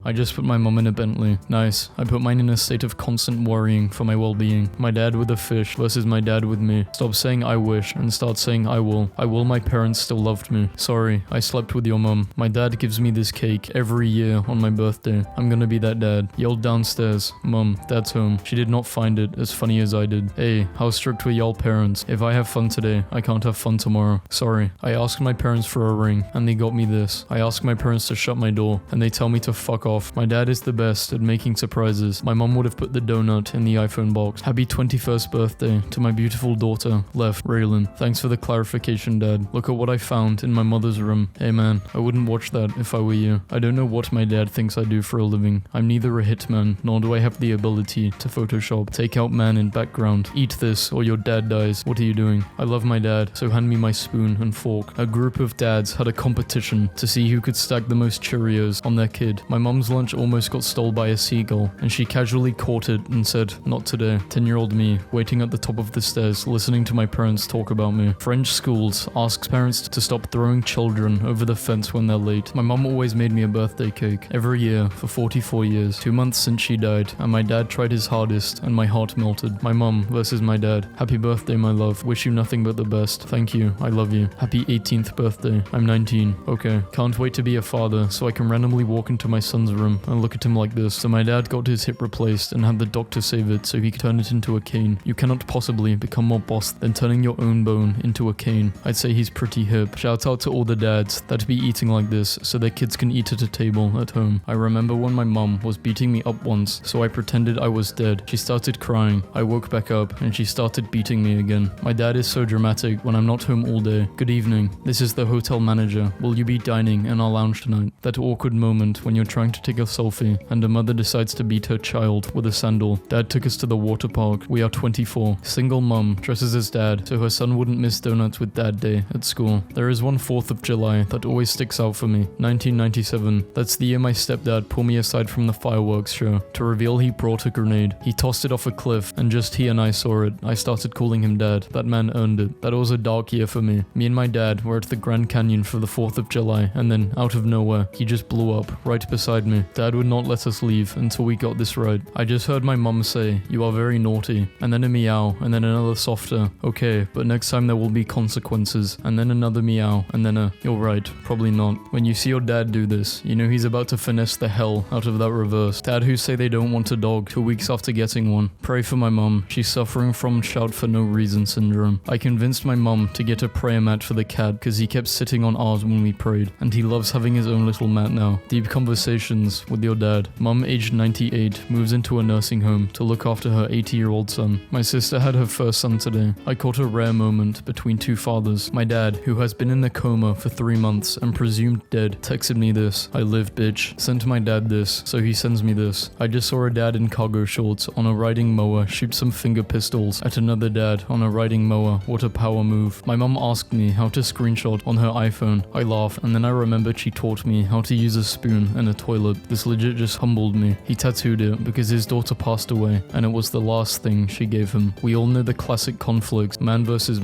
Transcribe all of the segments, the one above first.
I just put my mom in a Bentley. Nice. I put mine in a state of constant worrying for my well-being. My dad with a fish versus my dad with me. Stop saying I wish and start saying I will. I will my parents still loved me. Sorry, I slept with your mom. My dad gives me this cake every year on my birthday. I'm gonna be that dad. Yelled downstairs. Mom, dad's home. She did not find it as funny as I did. Hey, how strict were y'all parents? If I have fun today, I can't have fun tomorrow. Sorry. I asked my parents for a ring and they got me this. I asked my parents to shut my door and they tell me to fuck off. My dad is the best at making surprises. My mom would have put the donut in the iPhone box. Happy 21st birthday to my beautiful daughter, left, Raylan. Thanks for the clarification, Dad. Look at what I found in my mother's room. Hey man, I wouldn't watch that if I were you. I don't know what my dad thinks I do for a living. I'm neither a hitman, nor do I have the ability to Photoshop. Take out man in background. Eat this or your dad dies. What are you doing? I love my dad, so hand me my spoon and fork. A group of dads had a competition to see who could stack the most Cheerios on their kid. My mom's lunch almost got stolen by a seagull, and she casually caught it and said, not today. 10-year-old me, waiting at the top of the stairs, listening to my parents talk about me. French schools asks parents to stop throwing children over the fence when they're late. My mom always made me a birthday cake, every year for 44 years. 2 months since she died, and my dad tried his hardest, and my heart melted. My mom versus my dad. Happy birthday, my love. Wish you nothing but the best. Thank you. I love you. Happy 18th birthday. I'm 19. Okay. Can't wait to be a father, so I can randomly walk into my son's room and look at him like this. So my dad got his hip replaced and had the doctor save it so he could turn it into a cane. You cannot possibly become more boss than turning your own bone into a cane. I'd say he's pretty hip. Shout out to all the dads that be eating like this so their kids can eat at a table at home. I remember when my mom was beating me up once, so I pretended I was dead. She started crying. I woke back up and she started beating me again. My dad is so dramatic when I'm not home all day. Good evening. This is the hotel manager. Will you be dining in our lounge tonight? That awkward moment when you're trying to take a selfie and a mother decides to beat her child with a sandal. Dad took us to the water park. We are 24. Single mom dresses as dad so her son wouldn't miss donuts with dad day at school. There is one 4th of July that always sticks out for me. 1997. That's the year my stepdad pulled me aside from the fireworks show to reveal he brought a grenade. He tossed it off a cliff and just he and I saw it. I started calling him dad. That man earned it. That was a dark year for me. Me and my dad were at the Grand Canyon for the 4th of July and then out of nowhere he just blew up right beside me. Dad would not let us leave until we got this right. I just heard my mom say, "You are very naughty," and then a meow, and then another softer, "Okay, but next time there will be consequences," and then another meow, and then a, "You're right, probably not." When you see your dad do this, you know he's about to finesse the hell out of that reverse. Dad who say they don't want a dog 2 weeks after getting one. Pray for my mom. She's suffering from shout for no reason syndrome. I convinced my mom to get a prayer mat for the cat because he kept sitting on ours when we prayed, and he loves having his own little mat now. Deep conversations with your dad. Mom, aged 98, moves into a nursing home to look after her 80-year-old son. My sister had her first son today. I caught a rare moment between two fathers. My dad, who has been in a coma for 3 months and presumed dead, texted me this. "I live, bitch." Sent my dad this, so he sends me this. I just saw a dad in cargo shorts on a riding mower shoot some finger pistols at another dad on a riding mower. What a power move. My mom asked me how to screenshot on her iPhone. I laughed, and then I remembered she taught me how to use a spoon in a toilet. This legit just humbled me. He tattooed it because his daughter passed away, and it was the last thing she gave him. We all know the classic conflicts, man versus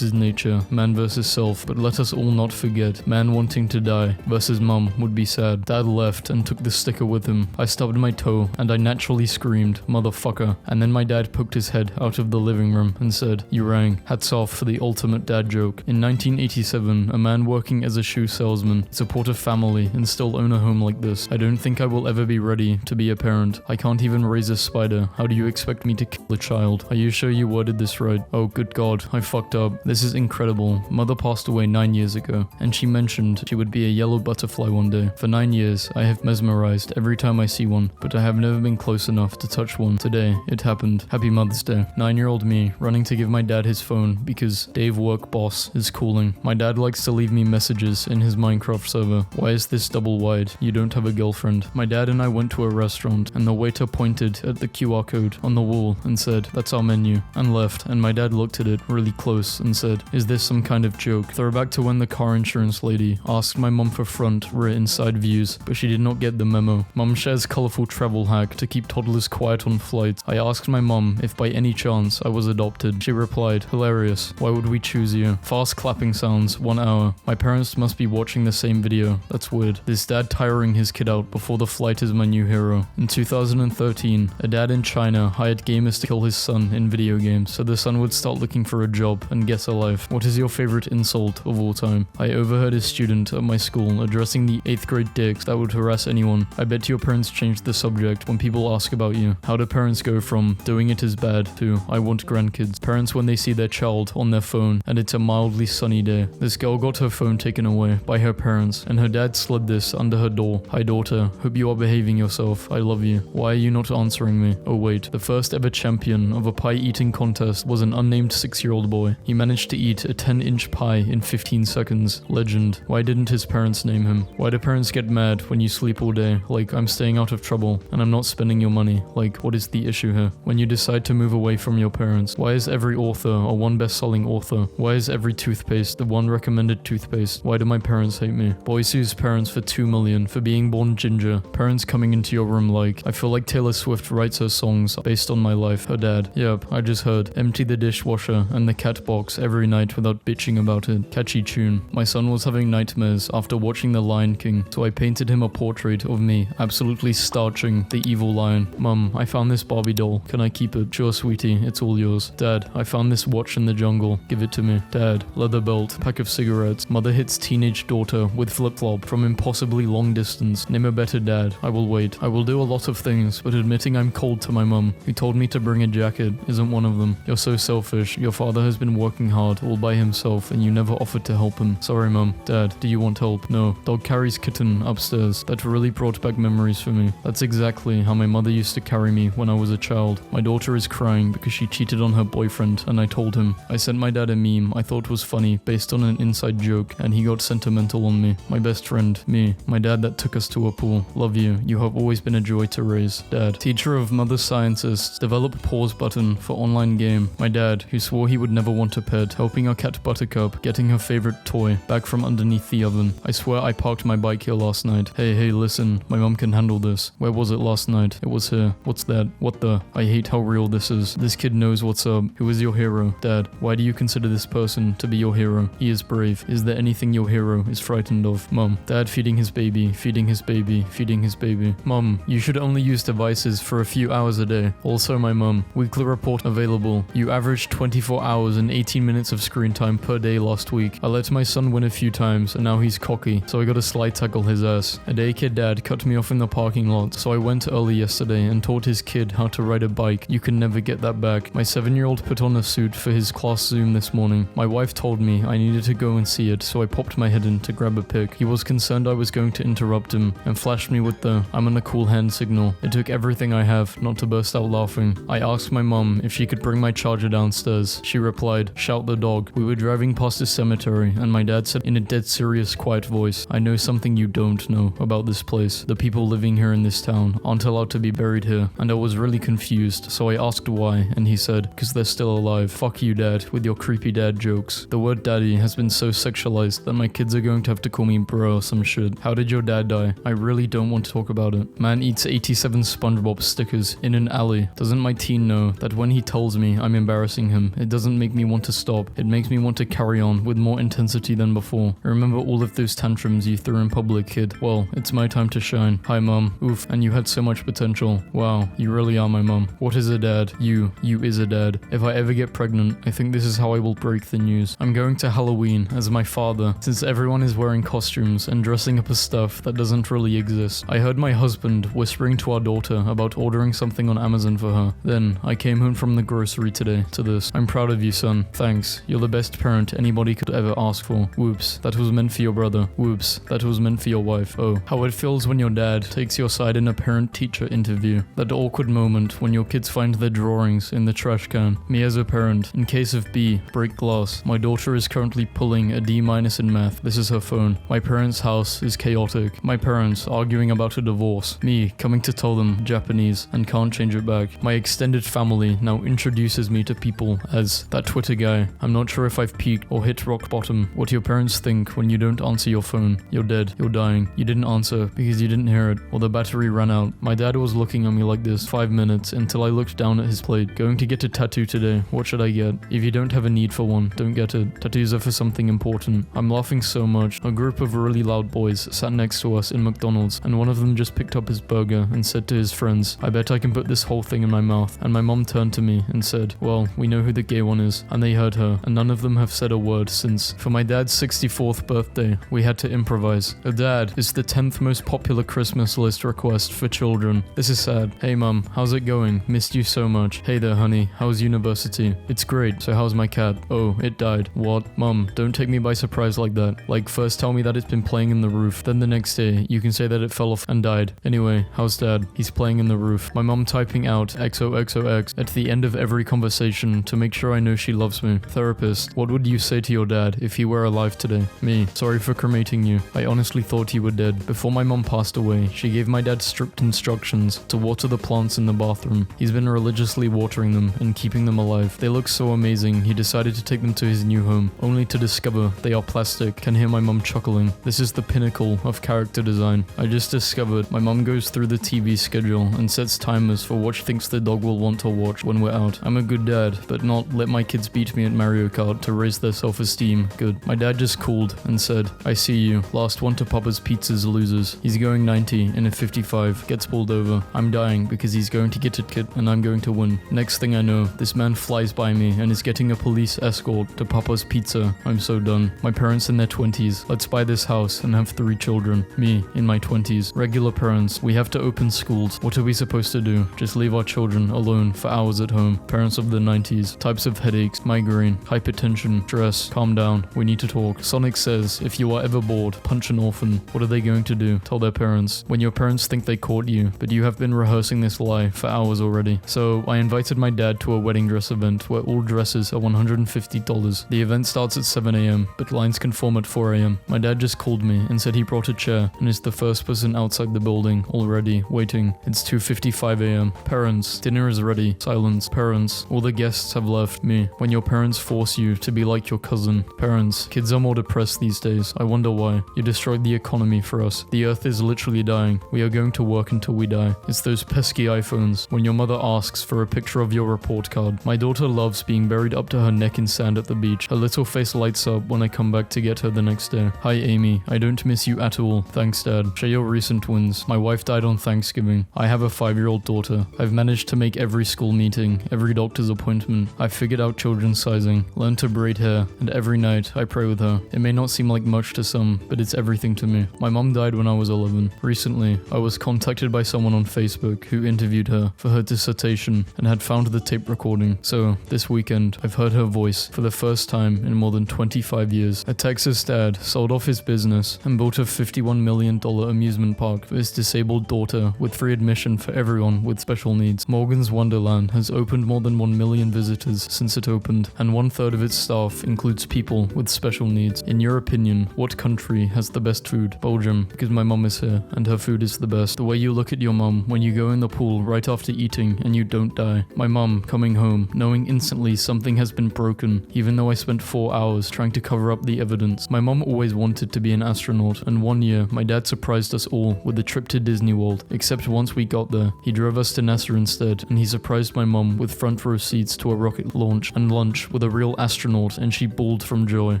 nature, man versus self, but let us all not forget, man wanting to die versus mom would be sad. Dad left and took the sticker with him. I stubbed my toe, and I naturally screamed, "Motherfucker," and then my dad poked his head out of the living room and said, "You rang." Hats off for the ultimate dad joke. In 1987, a man working as a shoe salesman, support a family, and still own a home like this. I don't think I will ever be ready to be a parent. I can't even raise a spider. How do you expect me to kill a child? Are you sure you worded this right? Oh, good God, I fucked up. This is incredible. Mother passed away 9 years ago, and she mentioned she would be a yellow butterfly one day. For 9 years, I have mesmerized every time I see one, but I have never been close enough to touch one. Today, it happened. Happy Mother's Day. 9-year-old me running to give my dad his phone because Dave work boss is calling. My dad likes to leave me messages in his Minecraft server. Why is this double wide? You don't have a girlfriend. My dad and I went to a restaurant, and the waiter pointed at the QR code on the wall and said, "That's our menu," and left, and my dad looked at it really close and said, "Is this some kind of joke?" Throwback to when the car insurance lady asked my mom for front rear inside views, but she did not get the memo. Mom shares colorful travel hack to keep toddlers quiet on flights. I asked my mom if by any chance I was adopted. She replied, "Hilarious. Why would we choose you?" Fast clapping sounds, 1 hour. My parents must be watching the same video. That's weird. This dad tiring his his kid out before the flight is my new hero. In 2013, a dad in China hired gamers to kill his son in video games so the son would start looking for a job and get a life. What is your favorite insult of all time? I overheard a student at my school addressing the 8th grade dicks that would harass anyone. I bet your parents changed the subject when people ask about you. How do parents go from doing it is bad to I want grandkids? Parents when they see their child on their phone and it's a mildly sunny day. This girl got her phone taken away by her parents and her dad slid this under her door. Hi daughter, hope you are behaving yourself. I love you. Why are you not answering me? Oh wait, the first ever champion of a pie eating contest was an unnamed 6-year-old boy. He managed to eat a 10-inch pie in 15 seconds. Legend. Why didn't his parents name him? Why do parents get mad when you sleep all day? Like, I'm staying out of trouble and I'm not spending your money. Like, what is the issue here? When you decide to move away from your parents, why is every author a one best-selling author? Why is every toothpaste the one recommended toothpaste? Why do my parents hate me? Boy sues parents for $2 million for being born ginger. Parents coming into your room like, I feel like Taylor Swift writes her songs based on my life. Her dad. Yep, I just heard. Empty the dishwasher and the cat box every night without bitching about it. Catchy tune. My son was having nightmares after watching The Lion King, so I painted him a portrait of me absolutely starching the evil lion. Mum, I found this Barbie doll. Can I keep it? Sure, sweetie, it's all yours. Dad, I found this watch in the jungle. Give it to me. Dad, leather belt, pack of cigarettes. Mother hits teenage daughter with flip-flop from impossibly long distance. Name a better dad. I will wait. I will do a lot of things, but admitting I'm cold to my mum, who told me to bring a jacket, isn't one of them. You're so selfish. Your father has been working hard all by himself and you never offered to help him. Sorry mum. Dad, do you want help? No. Dog carries kitten upstairs. That really brought back memories for me. That's exactly how my mother used to carry me when I was a child. My daughter is crying because she cheated on her boyfriend and I told him. I sent my dad a meme I thought was funny based on an inside joke and he got sentimental on me. My best friend, me. My dad that took us to a pool. Love you. You have always been a joy to raise. Dad. Teacher of mother scientists. Develop pause button for online game. My dad, who swore he would never want a pet. Helping our cat Buttercup getting her favorite toy back from underneath the oven. I swear I parked my bike here last night. Hey, listen. My mom can handle this. Where was it last night? It was here. What's that? What the? I hate how real this is. This kid knows what's up. Who is your hero? Dad, why do you consider this person to be your hero? He is brave. Is there anything your hero is frightened of? Mom. Dad feeding his baby, feeding his baby, feeding his baby. Mom, you should only use devices for a few hours a day. Also my mom. Weekly report available. You averaged 24 hours and 18 minutes of screen time per day last week. I let my son win a few times and now he's cocky, so I gotta slide tackle his ass. A daycare dad cut me off in the parking lot, so I went early yesterday and taught his kid how to ride a bike. You can never get that back. My 7-year-old put on a suit for his class Zoom this morning. My wife told me I needed to go and see it, so I popped my head in to grab a pic. He was concerned I was going to interrupt him and flashed me with the I'm on a cool hand signal. It took everything I have not to burst out laughing. I asked my mom if she could bring my charger downstairs. She replied, shout the dog. We were driving past a cemetery and my dad said in a dead serious quiet voice, I know something you don't know about this place. The people living here in this town aren't allowed to be buried here. And I was really confused, so I asked why and he said, because they're still alive. Fuck you dad with your creepy dad jokes. The word daddy has been so sexualized that my kids are going to have to call me bro or some shit. How did your dad die? I really don't want to talk about it. Man eats 87 SpongeBob stickers in an alley. Doesn't my teen know that when he tells me I'm embarrassing him, it doesn't make me want to stop. It makes me want to carry on with more intensity than before. I remember all of those tantrums you threw in public, kid. Well, it's my time to shine. Hi mom. Oof, and you had so much potential. Wow, you really are my mom. What is a dad? You is a dad. If I ever get pregnant, I think this is how I will break the news. I'm going to Halloween as my father, since everyone is wearing costumes and dressing up as stuff that doesn't really exist. I heard my husband whispering to our daughter about ordering something on Amazon for her. Then, I came home from the grocery today to this. I'm proud of you, son. Thanks. You're the best parent anybody could ever ask for. Whoops, that was meant for your brother. Whoops, that was meant for your wife. Oh, how it feels when your dad takes your side in a parent-teacher interview. That awkward moment when your kids find their drawings in the trash can. Me as a parent, in case of B, break glass. My daughter is currently pulling a D- in math. This is her phone. My parents' house is chaotic. My parents arguing about a divorce. Me coming to tell them Japanese and can't change it back. My extended family now introduces me to people as that Twitter guy. I'm not sure if I've peaked or hit rock bottom. What do your parents think when you don't answer your phone? You're dead. You're dying. You didn't answer because you didn't hear it or the battery ran out. My dad was looking at me like this 5 minutes until I looked down at his plate. Going to get a tattoo today. What should I get? If you don't have a need for one, don't get it. Tattoos are for something important. I'm laughing so much. A group of really loud boys sat next to us in McDonald's, and one of them just picked up his burger and said to his friends, "I bet I can put this whole thing in my mouth." And my mom turned to me and said, "Well, we know who the gay one is." And they heard her, and none of them have said a word since. For my dad's 64th birthday, we had to improvise. Dad is the 10th most popular Christmas list request for children. This is sad. "Hey mom, how's it going? Missed you so much." "Hey there honey, how's university?" "It's great. So how's my cat?" "Oh, it died." "What?" "Mom, don't take me by surprise like that. Like first tell me that it's been playing in the roof, then the next day you can say that it fell off and died. Anyway, how's dad?" "He's playing in the roof." My mom typing out XOXOX at the end of every conversation to make sure I know she loves me. Therapist: "What would you say to your dad if he were alive today?" Me: "Sorry for cremating you. I honestly thought you were dead." Before my mom passed away, she gave my dad strict instructions to water the plants in the bathroom. He's been religiously watering them and keeping them alive. They look so amazing, he decided to take them to his new home, only to discover they are plastic. Can hear my mom chuckling. This is the pinnacle of character design. I just discovered my mom goes through the TV schedule and sets timers for what she thinks the dog will want to watch when we're out. I'm a good dad, but not let my kids beat me at Mario Kart to raise their self-esteem. Good. My dad just called and said, "I see you. Last one to Papa's Pizzas loses. He's going 90 in a 55, gets pulled over. I'm dying because he's going to get a kit and I'm going to win." Next thing I know, this man flies by me and is getting a police escort to Papa's Pizza. I'm so done. My parents in their 20s. Let's buy this house and have 3 children. Me in my 20s. Regular parents. We have to open schools. What are we supposed to do? Just leave our children alone for hours at home. Parents of the 90s. Types of headaches, migraine, hypertension, stress. Calm down. We need to talk. Sonic says, if you are ever bored, punch an orphan. What are they going to do? Tell their parents. When your parents think they caught you, but you have been rehearsing this lie for hours already. So I invited my dad to a wedding dress event where all dresses are $150. The event starts at 7 a.m, but lines can form at 4 a.m. My dad just called me and said he brought a chair and is the first person outside the building already waiting. It's 2:55 a.m. Parents, dinner is ready. Silence. Parents, all the guests have left. Me, when your parents force you to be like your cousin. Parents, kids are more depressed these days. I wonder why. You destroyed the economy for us. The earth is literally dying. We are going to work until we die. It's those pesky iPhones. When your mother asks for a picture of your report card. My daughter loves being buried up to her neck in sand at the beach. Her little face lights up when I come back to get her the next day. Hi Amy, I don't miss you at all. Thanks Dad. Share your recent wins. My wife died on Thanksgiving. I have a 5-year-old daughter. I've managed to make every school meeting, every doctor's appointment. I've figured out children's sizing, learned to braid hair, and every night I pray with her. It may not seem like much to some, but it's everything to me. My mom died when I was 11. Recently, I was contacted by someone on Facebook who interviewed her for her dissertation and had found the tape recording. So, this weekend, I've heard her voice for the first time in more than 25 years. A Texas dad sold off his business and built a $51 million amusement park for his disabled daughter with free admission for everyone with special needs. Morgan's Wonderland has opened more than 1 million visitors since it opened, and 1/3 of its staff includes people with special needs. In your opinion, what country has the best food? Belgium, because my mom is here and her food is the best. The way you look at your mom when you go in the pool right after eating and you don't die. My mom coming home knowing instantly something has been broken, even though I spent 4 hours trying to cover up the evidence. My mom always wanted to be an astronaut, and one year my dad surprised us all with a trip to Disney World, except once we got there, he drove us to NASA instead, and he surprised my mom with front row seats to a rocket launch and lunch with a real astronaut, and she bawled from joy.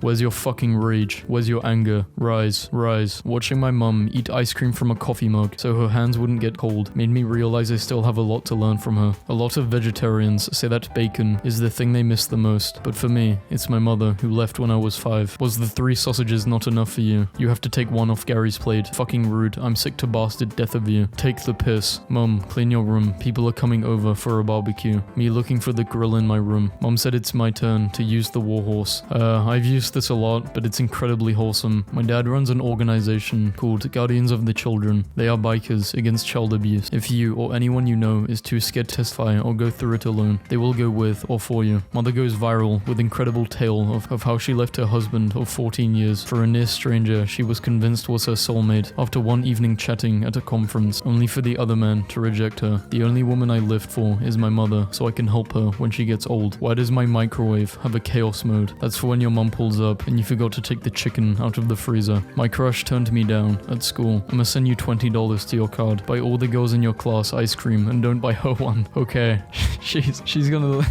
Where's your fucking rage? Where's your anger? Rise, rise. Watching my mom eat ice cream from a coffee mug so her hands wouldn't get cold made me realize I still have a lot to learn from her. A lot of vegetarians say that bacon is the thing they miss the most, but for me, it's my mother who left when I was 5. Was the 3 sausages not enough for you? You have to take one off Gary's plate. Fucking rude. I'm sick to bastard death of you. Take the piss. Mom, clean your room. People are coming over for a barbecue. Me looking for the grill in my room. Mom said it's my turn to use the warhorse. I've used this a lot, but it's incredibly wholesome. My dad runs an organization called Guardians of the Children. They are bikers against child abuse. If you or anyone you know is too scared to testify or go through it alone, they will go with or for you. Mother goes viral with incredible tale of how she left her husband of 14 years for a near stranger she was convinced was her soulmate after one evening chatting at a conference, only for the other man to reject her. The only woman I lived for is my mother, so I can help her when she gets old. Why does my microwave have a chaos mode? That's for when your mom pulls up and you forgot to take the chicken out of the freezer. My crush turned me down at school. I'ma send you $20 to your card. Buy all the girls in your class ice cream and don't buy her one. Okay. She's gonna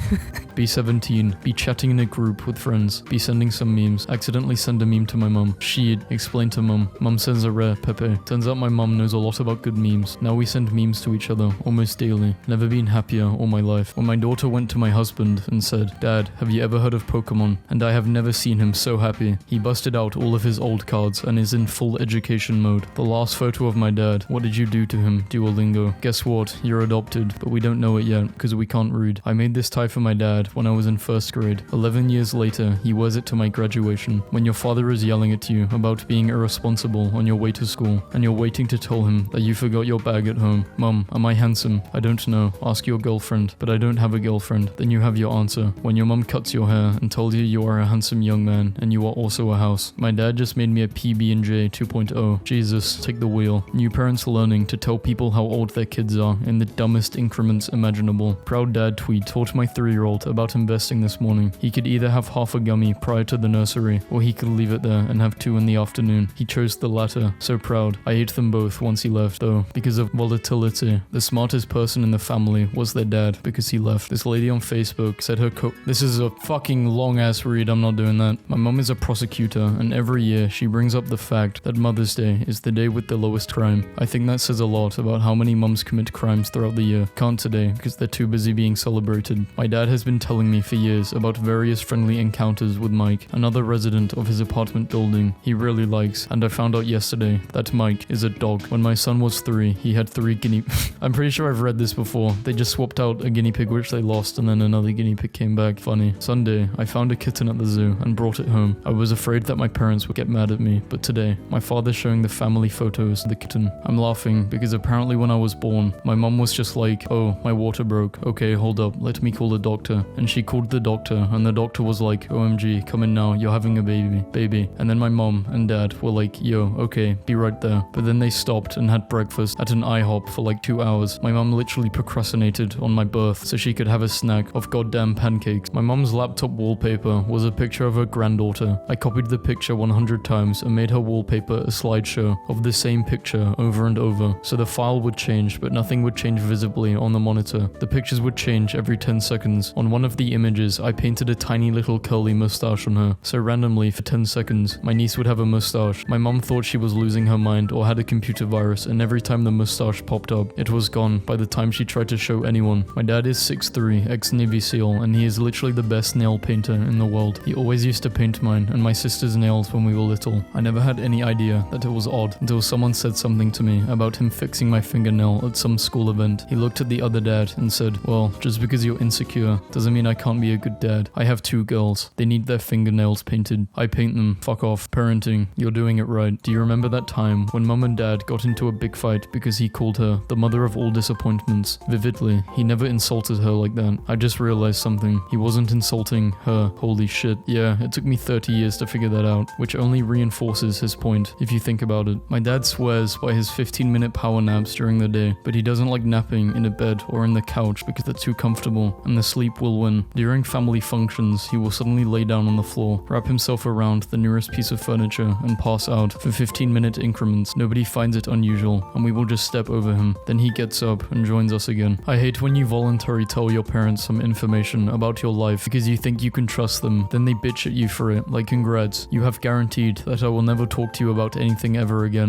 Be 17. Be chatting in a group with friends. Be sending some memes. Accidentally send a meme to my mum. She'd explain to mum. Mum sends a rare Pepe. Turns out my mum knows a lot about good memes. Now we send memes to each other almost daily. Never been happier all my life. When my daughter went to my husband and said, "Dad, have you ever heard of Pokemon?" And I have never seen him so happy. He busted out all of his old cards and is in full education mode. The last photo of my dad. What did you do to him? Duolingo. Guess what? You're adopted, but we don't know it yet because we can't read. I made this tie for my dad when I was in 1st grade. 11 years later, he wears it to my graduation. When your father is yelling at you about being irresponsible on your way to school and you're waiting to tell him that you forgot your bag at home. Mum, am I handsome? I don't know. Ask your girlfriend. But I don't have a girlfriend. Then you have your answer. When your mum cuts your hair and told you are a handsome young man and you are also a house. My dad just made me a PB&J 2.0. Jesus, take the wheel. New parents learning to tell people how old their kids are in the dumbest increments imaginable. Proud dad tweet taught my 3-year-old about investing this morning. He could either have half a gummy prior to the nursery or he could leave it there and have 2 in the afternoon. He chose the latter. So proud. I ate them both once he left though because of volatility. The smartest person in the family was their dad because he left. This lady on Facebook said her this is a fucking long ass read. I'm not doing that. My mom is a prosecutor and every year she brings up the fact that Mother's Day is the day with the lowest crime. I think that says a lot about how many mums commit crimes throughout the year. Can't today because they're too busy being celebrated. My dad has been telling me for years about various friendly encounters with Mike, another resident of his apartment building he really likes, and I found out yesterday that Mike is a dog. When my son was 3, he had 3 guinea I'm pretty sure I've read this before. They just swapped out a guinea pig which they lost and then another guinea pig came back. Funny. Sunday, I found a kitten at the zoo and brought it home. I was afraid that my parents would get mad at me, but today, my father's showing the family photos of the kitten. I'm laughing because apparently when I was born, my mom was just like, "Oh, my water broke. Okay, hold up, let me call the doctor." And she called the doctor and the doctor was like, "OMG, come in now, you're having a baby. And then my mom and dad were like, "Yo, okay, be right there." But then they stopped and had breakfast at an IHOP for like 2 hours. My mom literally procrastinated on my birth so she could have a snack of goddamn pancakes. My mom's laptop wallpaper was a picture of her granddaughter. I copied the picture 100 times and made her wallpaper a slideshow of the same picture over and over. So the file would change, but nothing would change visibly on the monitor. The pictures would change every 10 seconds. On one of the images, I painted a tiny little curly mustache on her. So randomly, for 10 seconds, my niece would have a mustache. My mom thought she was losing her mind or had a computer virus, and every time the mustache popped up, it was gone by the time she tried to show anyone. My dad is 6'3", ex-Navy SEAL, and he is literally the best nail painter in the world. He always used to paint mine and my sister's nails when we were little. I never had any idea that it was odd until someone said something to me about him fixing my fingernail at some school event. He looked at the other dad and said, "Well, just because you're insecure doesn't mean I can't be a good dad. I have 2 girls. They need their fingernails painted. I paint them. Fuck off. Parenting. You're doing it right." Do you remember that time when mum and dad got into a big fight because he called her the mother of all disappointments? Vividly, he never insulted her like that. I just realized something. He wasn't insulting her. Holy shit. Yeah, it took me 30 years to figure that out, which only reinforces his point if you think about it. My dad swears by his 15-minute power naps during the day, but he doesn't like napping in a bed or in the couch because they're too comfortable and the sleep will win. During family functions, he will suddenly lay down on the floor, wrap himself around the nearest piece of furniture and pass out for 15-minute increments. Nobody finds it unusual and we will just step over him. Then he gets up and joins us again. I hate when you voluntarily tell your parents some information about your life because you think you can trust them, then they bitch at you for it, like congrats, you have guaranteed that I will never talk to you about anything ever again.